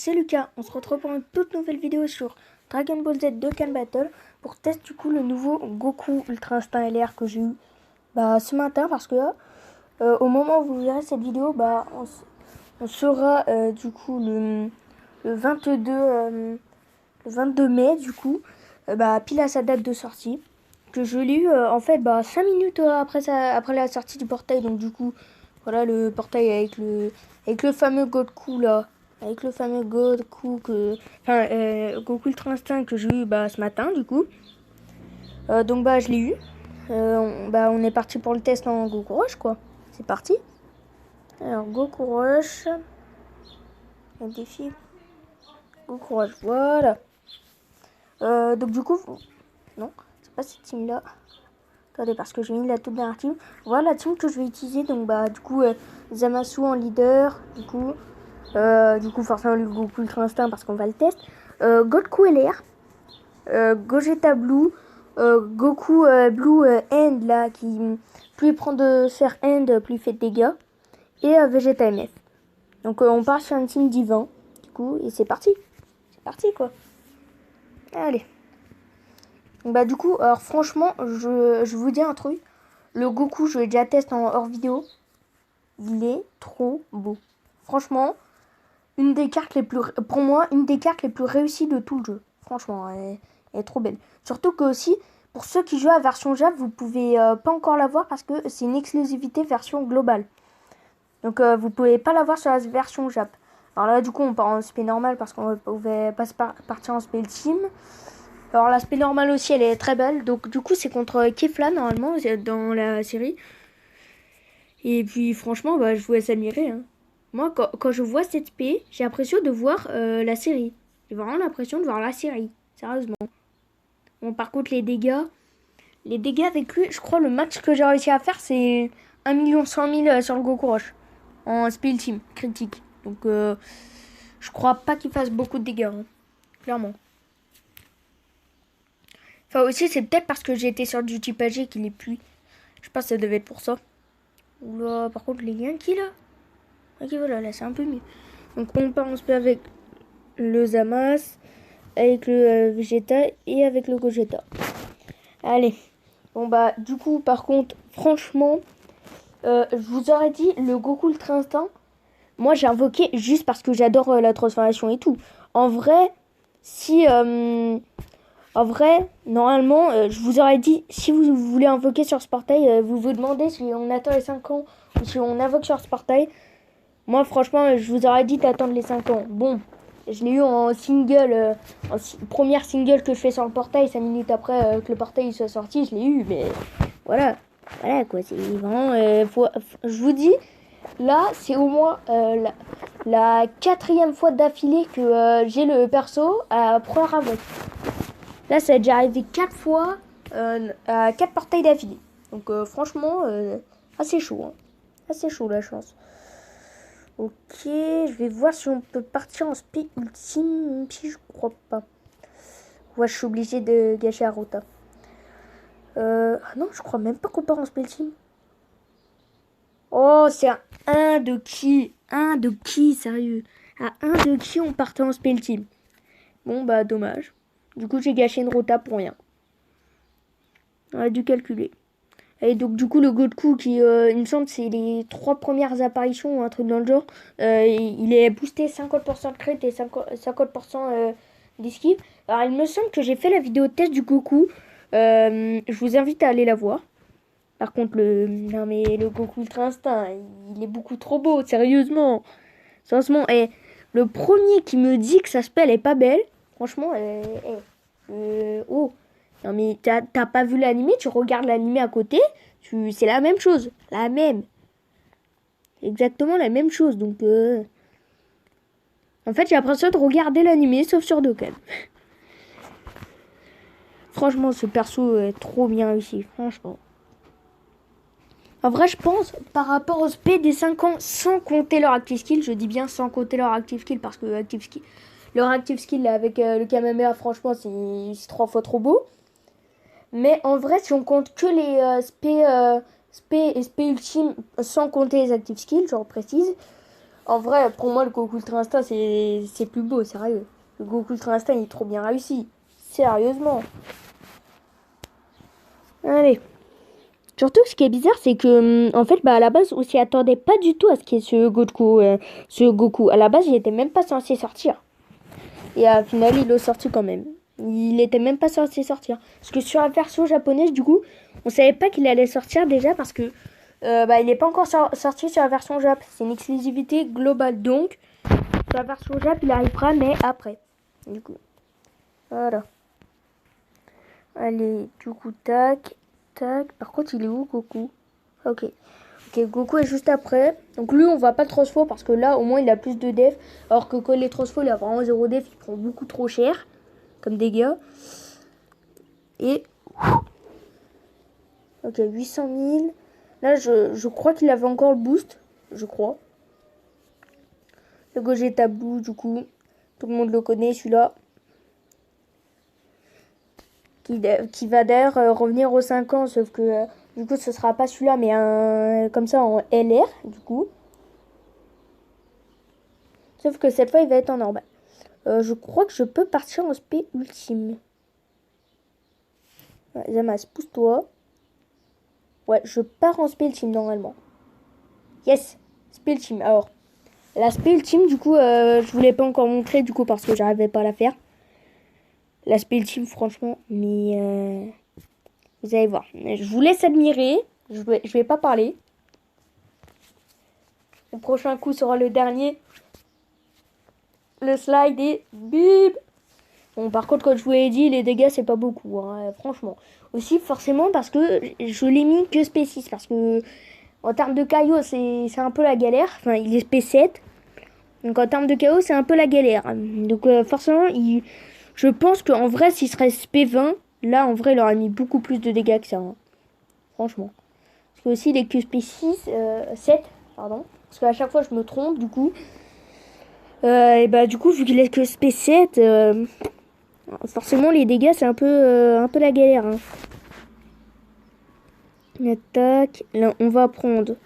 c'est Lucas. On se retrouve pour une toute nouvelle vidéo sur Dragon Ball Z Dokkan Battle pour tester du coup le nouveau Goku Ultra Instinct LR que j'ai eu ce matin parce que au moment où vous verrez cette vidéo, on sera du coup le 22 mai du coup, pile à sa date de sortie. Que je l'ai eu en fait 5 minutes après la sortie du portail, donc du coup voilà le portail avec le fameux Goku là, avec le fameux Goku Goku Ultra Instinct que j'ai eu ce matin du coup. Donc je l'ai eu. On est parti pour le test en Goku Rush quoi. C'est parti. Alors Goku Rush, un défi. Goku Rush, voilà. Donc du coup, non, c'est pas cette team là. Attendez, parce que j'ai mis la toute dernière team. Voilà la team que je vais utiliser. Donc du coup Zamasu en leader. Du coup forcément le Goku Ultra Instinct parce qu'on va le tester. Goku LR, Gogeta Blue, Goku Blue End là qui plus il prend de sphère End plus il fait de dégâts. Et Vegeta MF. Donc on part sur une team divin. Du coup et c'est parti. C'est parti quoi. Allez. Du coup, alors franchement, je vous dis un truc. Le Goku, je l'ai déjà testé en hors vidéo. Il est trop beau. Franchement, pour moi, une des cartes les plus réussies de tout le jeu. Franchement, elle est trop belle. Surtout que aussi, pour ceux qui jouent à version Jap, vous pouvez pas encore l'avoir parce que c'est une exclusivité version globale. Donc vous pouvez pas l'avoir sur la version Jap. Alors là, du coup, on part en SP normal parce qu'on pouvait pas partir en SP Ultime. Alors l'aspect normal aussi, elle est très belle. Donc du coup, c'est contre Kefla normalement dans la série. Et puis franchement, je vous laisse admirer. Hein. Moi, quand je vois cette spé, j'ai l'impression de voir la série. J'ai vraiment l'impression de voir la série. Sérieusement. Bon, par contre, les dégâts avec lui, je crois le max que j'ai réussi à faire, c'est 1 100 000 sur le Goku Rush. En spé ultime, critique. Donc je crois pas qu'il fasse beaucoup de dégâts. Hein. Clairement. Enfin aussi c'est peut-être parce que j'ai été sur du type AG qu'il est pluie. Je pense que ça devait être pour ça. Oula, par contre les Yankees là. Ok voilà, là c'est un peu mieux. Donc on part en spé avec le Zamas, avec le Vegeta et avec le Gogeta. Allez. Bon du coup par contre franchement je vous aurais dit le Goku Ultra Instinct. Moi j'ai invoqué juste parce que j'adore la transformation et tout. En vrai normalement, je vous aurais dit, si vous voulez invoquer sur ce portail, vous vous demandez si on attend les 5 ans ou si on invoque sur ce portail. Moi, franchement, je vous aurais dit d'attendre les 5 ans. Bon, je l'ai eu en single, première single que je fais sur le portail, 5 minutes après que le portail soit sorti, je l'ai eu, mais voilà. Voilà quoi, c'est vraiment... je vous dis, là, c'est au moins la 4e fois d'affilée que j'ai le perso à première invoque. Là, ça a déjà arrivé 4 fois à 4 portails d'affilée. Donc, franchement, assez chaud. Hein. Assez chaud, la chance. Ok, je vais voir si on peut partir en spé ultime. Si je crois pas. Ouais, je suis obligé de gâcher à Rota. Non, je crois même pas qu'on part en spé ultime. Oh, c'est un de qui? Un de qui, sérieux? À un de qui on partait en spé ultime? Bon, dommage. Du coup, j'ai gâché une Rota pour rien. On a dû calculer. Et donc, du coup, le Goku, qui, il me semble, c'est les 3 premières apparitions ou un truc dans le genre, il est boosté 50% de crit et 50% d'esquive. Alors, il me semble que j'ai fait la vidéo test du Goku. Je vous invite à aller la voir. Par contre, non, mais le Goku Ultra Instinct, il est beaucoup trop beau, sérieusement. Sérieusement, le premier qui me dit que sa spell est pas belle, franchement, oh. Non mais t'as pas vu l'animé, tu regardes l'animé à côté, c'est la même chose. La même. Exactement la même chose. Donc en fait j'ai l'impression de regarder l'animé sauf sur Dokkan. Franchement ce perso est trop bien réussi. Franchement. En vrai je pense par rapport au SP des 5 ans sans compter leur active skill. Je dis bien sans compter leur active skill parce que leur active skill avec le Kamehameha franchement c'est 3 fois trop beau. Mais en vrai, si on compte que les spé et spé ultime sans compter les active skills, je précise, En vrai, pour moi, le Goku Ultra Instinct, c'est plus beau, sérieux. Le Goku Ultra Instinct, il est trop bien réussi. Sérieusement. Allez. Surtout, ce qui est bizarre, c'est que, en fait, bah, à la base, on s'y attendait pas du tout à ce qu'il y ait ce Goku. Ce Goku. À la base, il était même pas censé sortir. Et au final, il l'a sorti quand même. Il était même pas censé sortir. Parce que sur la version japonaise, du coup, on savait pas qu'il allait sortir déjà parce que bah, il n'est pas encore sorti sur la version Jap. C'est une exclusivité globale. Donc, sur la version Jap, il arrivera, mais après. Du coup, voilà. Allez, du coup, tac, tac. Par contre, il est où, Goku? Ok. Ok, Goku est juste après. Donc lui, on va pas le transfo parce que là, au moins, il a plus de def. Alors que quand il est transfo, il a vraiment 0 def. Il prend beaucoup trop cher comme dégâts. Et... Ok, 800 000. Là, je crois qu'il avait encore le boost. Je crois. Le Gogeta Blue, du coup. Tout le monde le connaît, celui-là. Qui va d'ailleurs revenir aux 5 ans. Sauf que, du coup, ce sera pas celui-là, mais un comme ça en LR, du coup. Sauf que cette fois, il va être en normal. Je crois que je peux partir en SP ultime. Ouais, Zamas, pousse-toi. Ouais, je pars en SP ultime normalement. Yes, SP ultime. Alors, la SP ultime, du coup, je voulais pas encore montrer, du coup, parce que j'arrivais pas à la faire. La SP ultime, franchement, mais vous allez voir. Je vous laisse admirer. Je vais pas parler. Le prochain coup sera le dernier. Le slide et bip. Bon, par contre, comme je vous l'ai dit, les dégâts, c'est pas beaucoup, hein, franchement. Aussi, forcément, parce que je l'ai mis que SP6. Parce que, en termes de KO, c'est un peu la galère. Enfin, il est SP7. Donc, en termes de KO, c'est un peu la galère. Donc, forcément, je pense qu'en vrai, s'il serait SP20, là, en vrai, il aurait mis beaucoup plus de dégâts que ça. Hein. Franchement. Parce que aussi, il est que SP6, 7, pardon. Parce qu'à chaque fois, je me trompe, du coup. Et bah, du coup, vu qu'il est que SP7... forcément, les dégâts, c'est un peu la galère. Hein. Attaque. Là, on va prendre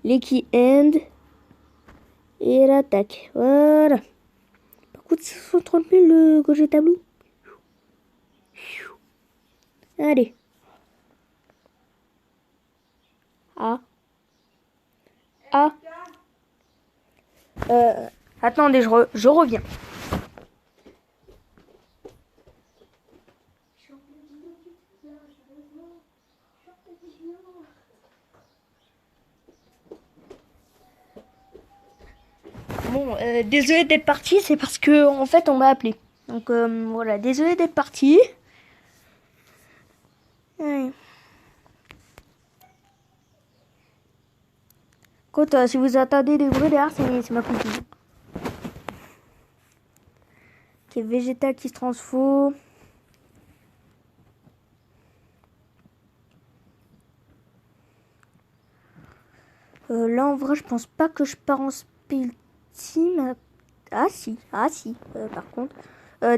l'Eki End. Et l'attaque. Voilà. Par contre, 130 000 le Gogeta Blue. Allez. Ah. Ah. Attendez, je reviens. Bon, désolé d'être parti, c'est parce que en fait on m'a appelé. Donc voilà, désolé d'être parti. Ouais. Écoute, si vous attendez des bruits derrière, c'est ma copine. Ok, Vegeta qui se transforme. Là en vrai, je pense pas que je pars en spell team. Ah si, par contre.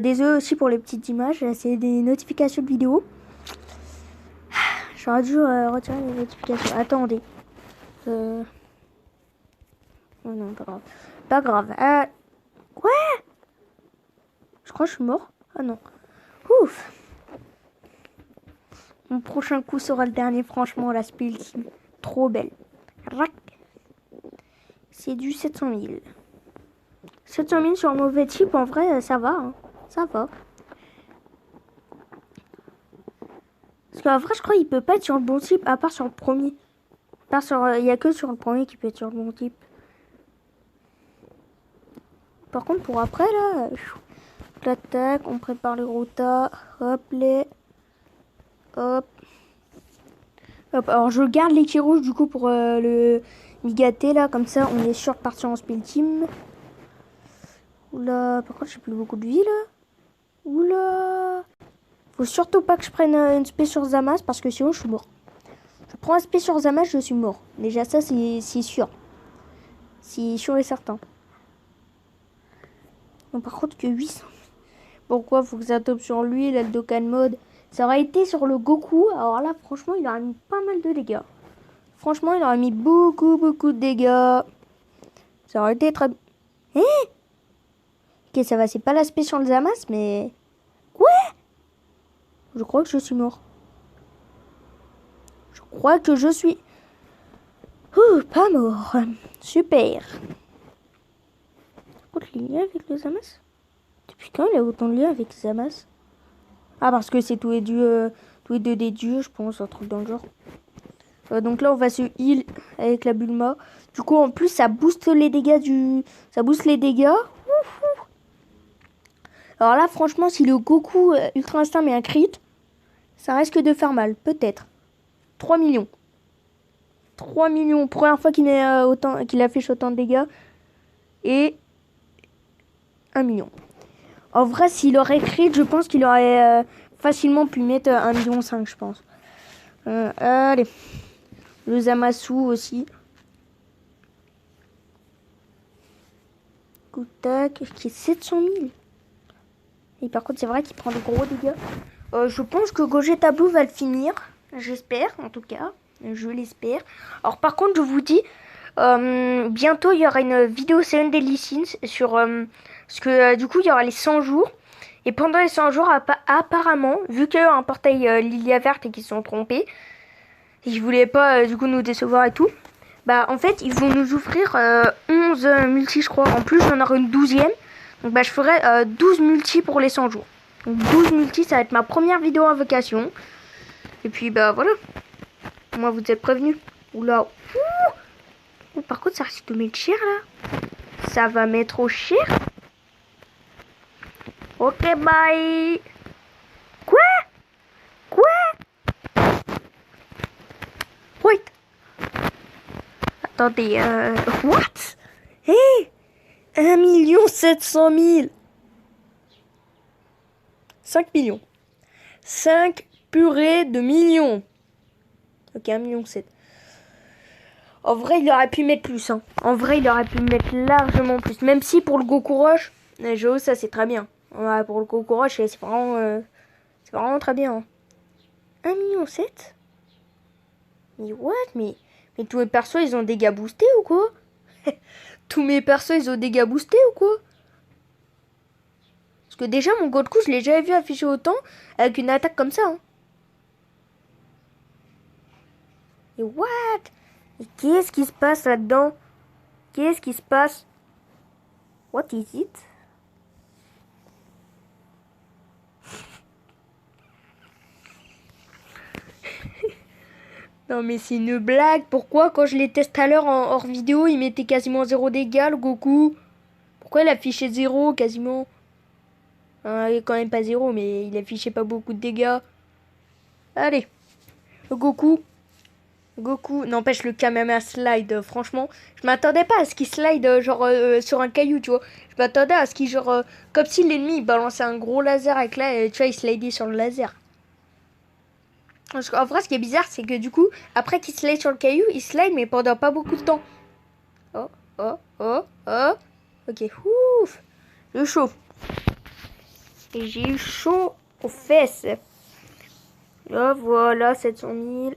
Désolé aussi pour les petites images, c'est des notifications de vidéo. J'aurais dû retirer les notifications. Attendez. Oh non, pas grave. Pas grave. Ouais. Je crois que je suis mort. Ah non. Ouf. Mon prochain coup sera le dernier, franchement, la spill team. Trop belle. Rac. C'est du 700 000. 700 000 sur un mauvais type, en vrai, ça va. Hein. Ça va. Parce qu'en vrai, je crois qu'il peut pas être sur le bon type, à part sur le premier. Il n'y a que sur le premier qui peut être sur le bon type. Par contre, pour après, là, l'attaque, on prépare le rota. Hop, hop. Hop, alors je garde les qui rouges du coup pour le Migaté là, comme ça on est sûr de partir en spell team. Oula, par contre j'ai plus beaucoup de vie là. Oula. Faut surtout pas que je prenne une spé sur Zamas parce que sinon je suis mort. Je prends un spé sur Zamas, je suis mort. Déjà ça c'est sûr. C'est sûr et certain. Bon, par contre que 800. Pourquoi faut que ça tombe sur lui, l'Aldokan mode. Ça aurait été sur le Goku. Alors là franchement il aurait mis pas mal de dégâts. Franchement il aurait mis beaucoup de dégâts. Ça aurait été très... Eh, ok, ça va, c'est pas l'aspect sur le Zamas, mais... Quoi? Je crois que je suis mort. Je crois que je suis... Ouh, pas mort. Super. Autre lien avec le Zamas? Depuis quand il a autant de liens avec le Zamas? Ah, parce que c'est tous les deux des dieux, je pense, un truc dans le genre. Donc là, on va se heal avec la Bulma. Du coup, en plus, ça booste les dégâts du... Ça booste les dégâts. Alors là, franchement, si le Goku Ultra Instinct met un crit, ça risque de faire mal, peut-être. 3 millions. 3 millions. Première fois qu'il qu'il affiche autant de dégâts. Et 1 million. En vrai, s'il aurait crit, je pense qu'il aurait facilement pu mettre 1,5 million, je pense. Allez. Le Zamasu aussi. Tac, qui est 700 000. Et par contre, c'est vrai qu'il prend des gros dégâts. Je pense que Gogeta Blue va le finir. J'espère, en tout cas. Je l'espère. Alors, par contre, je vous dis, bientôt, il y aura une vidéo Seven Deadly Sins sur... parce que, du coup, il y aura les 100 jours. Et pendant les 100 jours, apparemment, vu qu'il y a un portail Lilia Verte et qu'ils se sont trompés, et qu'ils voulaient pas, du coup, nous décevoir et tout, bah, en fait, ils vont nous offrir 11 multis, je crois. En plus, j'en aurai une 12e. Donc bah, je ferai 12 multis pour les 100 jours. Donc 12 multis, ça va être ma première vidéo invocation. Et puis bah voilà. Moi vous êtes prévenus. Oula. Ouh, par contre ça risque de mettre cher là. Ça va mettre trop cher. Ok bye. Quoi? Wait. Attendez, what? Hé, 1 700 000. 5 millions. 5 purées de millions. Ok, 1,7 million. En vrai, il aurait pu mettre plus. Hein. En vrai, il aurait pu mettre largement plus. Même si pour le Goku Rush, j'avoue, ça c'est très bien. Ouais, pour le Goku Rush, c'est vraiment très bien. Hein. 1,7 million. Mais what? Mais tous mes persos, ils ont des dégâts boostés ou quoi? Tous mes persos, ils ont des dégâts boostés ou quoi? Parce que déjà, mon Goku, je l'ai jamais vu afficher autant avec une attaque comme ça. Hein. Et what? Et qu'est-ce qui se passe là-dedans? Qu'est-ce qui se passe? What is it? Non mais c'est une blague. Pourquoi quand je les teste tout à l'heure en hors vidéo, il mettait quasiment 0 dégâts le Goku? Pourquoi il affichait 0 quasiment? Il est quand même pas 0 mais il affichait pas beaucoup de dégâts. Allez. Le Goku. N'empêche le Kamehameha slide, franchement, je m'attendais pas à ce qu'il slide genre sur un caillou, tu vois. Je m'attendais à ce qu'il genre comme si l'ennemi balançait un gros laser avec là, tu vois, il slidait sur le laser. Parce qu'en vrai, ce qui est bizarre, c'est que du coup, après qu'il slide sur le caillou, il slide mais pendant pas beaucoup de temps. Oh. Ok, ouf. J'ai eu chaud. Et j'ai eu chaud aux fesses. Là, voilà, 700 000.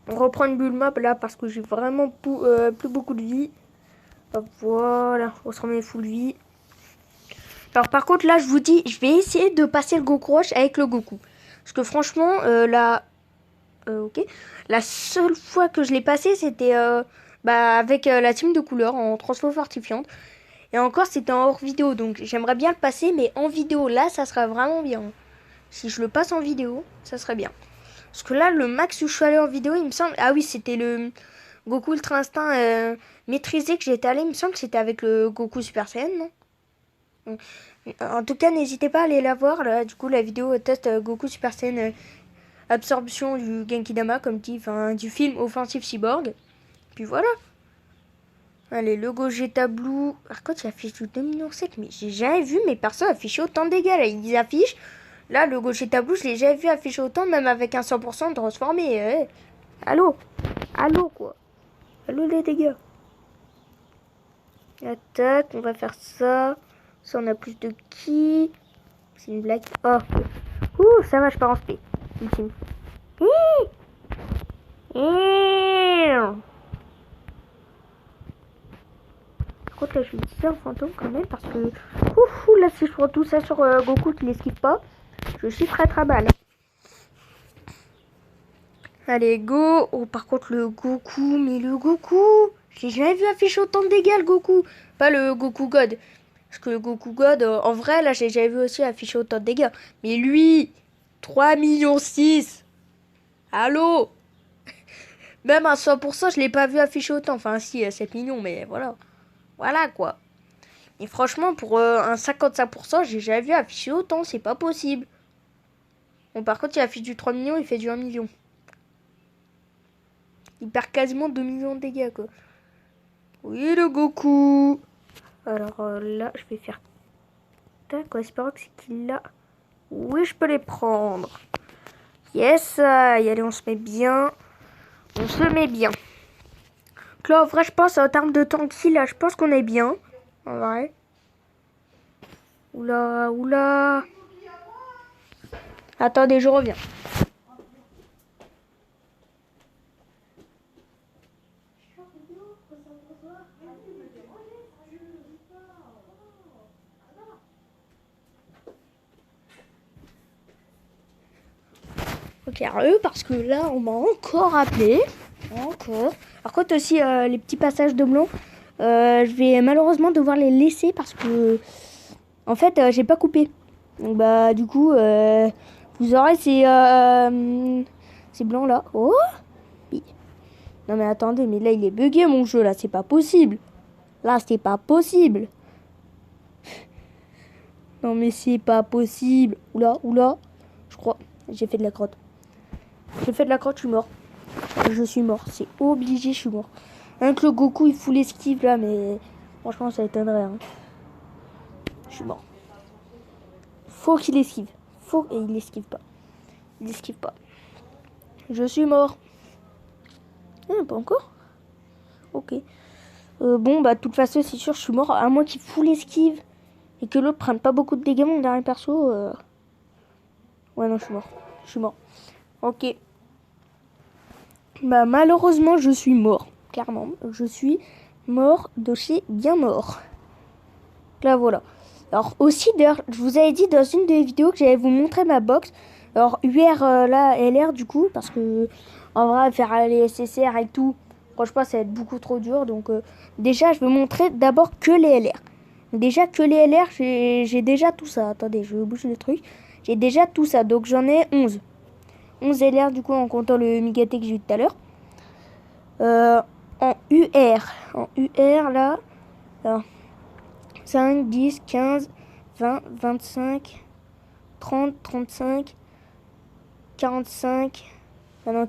On reprend une Bulma là parce que j'ai vraiment plus beaucoup de vie. Hop, voilà, on se remet full vie. Alors par contre là je vous dis, je vais essayer de passer le Goku Rush avec le Goku. Parce que franchement ok. La seule fois que je l'ai passé c'était avec la team de couleur en transfo fortifiante. Et encore c'était en hors vidéo donc j'aimerais bien le passer mais en vidéo là ça serait vraiment bien. Si je le passe en vidéo ça serait bien. Parce que là, le max où je suis allé en vidéo, il me semble... Ah oui, c'était le Goku Ultra Instinct maîtrisé que j'étais allé. Il me semble que c'était avec le Goku Super Saiyan, non? En tout cas, n'hésitez pas à aller la voir. Là, du coup, la vidéo teste Goku Super Saiyan absorption du Genki Dama, comme dit, du film Offensive Cyborg. Puis voilà. Allez, le Gogeta Blue. Par contre, il affiche du 2,7 millions. Mais j'ai jamais vu mes persos afficher autant de dégâts. Là, ils affichent... Là, le Gogeta Blue, je l'ai jamais vu afficher autant, même avec un 100% transformé. Allô, quoi. Allô, les dégâts. Attaque, on va faire ça. Ça, on a plus de ki. C'est une blague. Oh, ouh, ça va, je pars en spé. Ultime. Par contre là je vais utiliser un fantôme quand même parce que ouf, là si je prends tout ça sur Goku qui l'esquive pas, je suis très mal. Allez go. Oh par contre le Goku, mais le Goku, j'ai jamais vu afficher autant de dégâts le Goku. Pas le Goku God. Parce que le Goku God, en vrai là j'ai jamais vu aussi afficher autant de dégâts. Mais lui, 3,6 millions. Allô. Même à 100%, je l'ai pas vu afficher autant. Enfin, si, 7 millions, mais voilà. Voilà, quoi. Et franchement, pour un 55%, j'ai jamais vu afficher autant. C'est pas possible. Bon, par contre, il affiche du 3 millions, il fait du 1 million. Il perd quasiment 2 millions de dégâts, quoi. Oui, le Goku. Alors là, je vais faire... Tac, en espérant que c'est qu'il a... Oui, je peux les prendre. Yes, allez, on se met bien. On se met bien. Donc là, en vrai, je pense, en termes de tanky, là, je pense qu'on est bien. En vrai. Oula, oula. Attendez, je reviens. Ok, eux, parce que là, on m'a encore appelé. Encore. Par contre, aussi, les petits passages de blanc, je vais malheureusement devoir les laisser parce que, en fait, j'ai pas coupé. Donc, bah, du coup, vous aurez ces blancs là. Oh! Oui. Non, mais attendez, mais là, il est bugué mon jeu, là, c'est pas possible. Là, c'est pas possible. Non, mais c'est pas possible. Oula, oula. Je crois. J'ai fait de la crotte. J'ai fait de la crotte, je suis mort. Je suis mort. C'est obligé, je suis mort. Rien que le Goku, il fout l'esquive là, mais franchement, ça étonnerait. Hein. Je suis mort. Faut qu'il esquive. Faut. Et il esquive pas. Il esquive pas. Je suis mort. Ah, pas encore. Ok. Bon, bah, de toute façon, c'est sûr, je suis mort. À moins qu'il fout l'esquive et que l'autre prenne pas beaucoup de dégâts, mon dernier perso. Ouais, non, je suis mort. Je suis mort. Ok. Bah, malheureusement, je suis mort. Clairement. Je suis mort de chez bien mort. Là, voilà. Alors, aussi, d'ailleurs, je vous avais dit dans une des vidéos que j'allais vous montrer ma box. Alors, UR, là, LR, du coup, parce que, en vrai, faire les SSR et tout, franchement, ça va être beaucoup trop dur. Donc, déjà, je vais montrer d'abord que les LR. Déjà, que les LR, j'ai déjà tout ça. Attendez, je vais bouger le truc. J'ai déjà tout ça. Donc, j'en ai 11. 11 LR, du coup, en comptant le Migaté que j'ai eu tout à l'heure. En UR. En UR, là. Alors, 5, 10, 15, 20, 25, 30, 35, 45,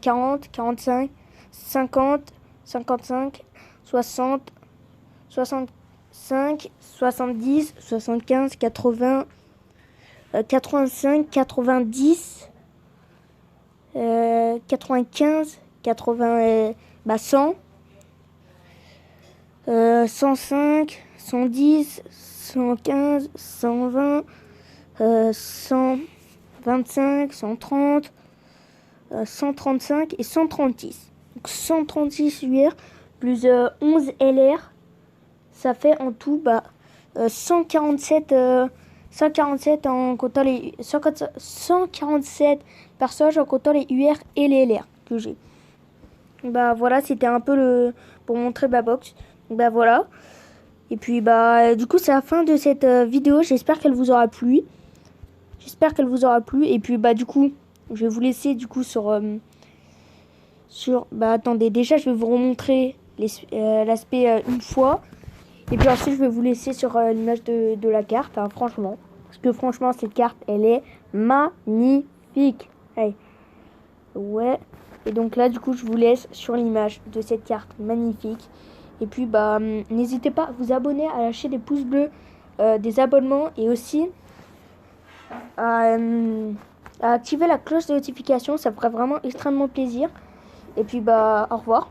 40, 45, 50, 55, 60, 65, 70, 75, 80, 85, 90, 95, 80, 100, 105, 110, 115, 120, 125, 130, 135 et 136. Donc 136 UR plus 11 LR, ça fait en tout 147, 147 en comptant les 147 personnages en comptant les UR et les LR que j'ai. Bah voilà, c'était un peu pour montrer ma box. Bah voilà. Et puis bah du coup c'est la fin de cette vidéo. J'espère qu'elle vous aura plu. J'espère qu'elle vous aura plu. Et puis bah du coup je vais vous laisser du coup sur bah attendez, déjà je vais vous remontrer l'aspect une fois. Et puis ensuite je vais vous laisser sur l'image de la carte, hein, franchement. Parce que franchement cette carte elle est magnifique. Hey. Ouais. Et donc là du coup je vous laisse sur l'image de cette carte magnifique. Et puis bah n'hésitez pas à vous abonner, à lâcher des pouces bleus, des abonnements et aussi à activer la cloche de notification, ça ferait vraiment extrêmement plaisir. Et puis bah au revoir.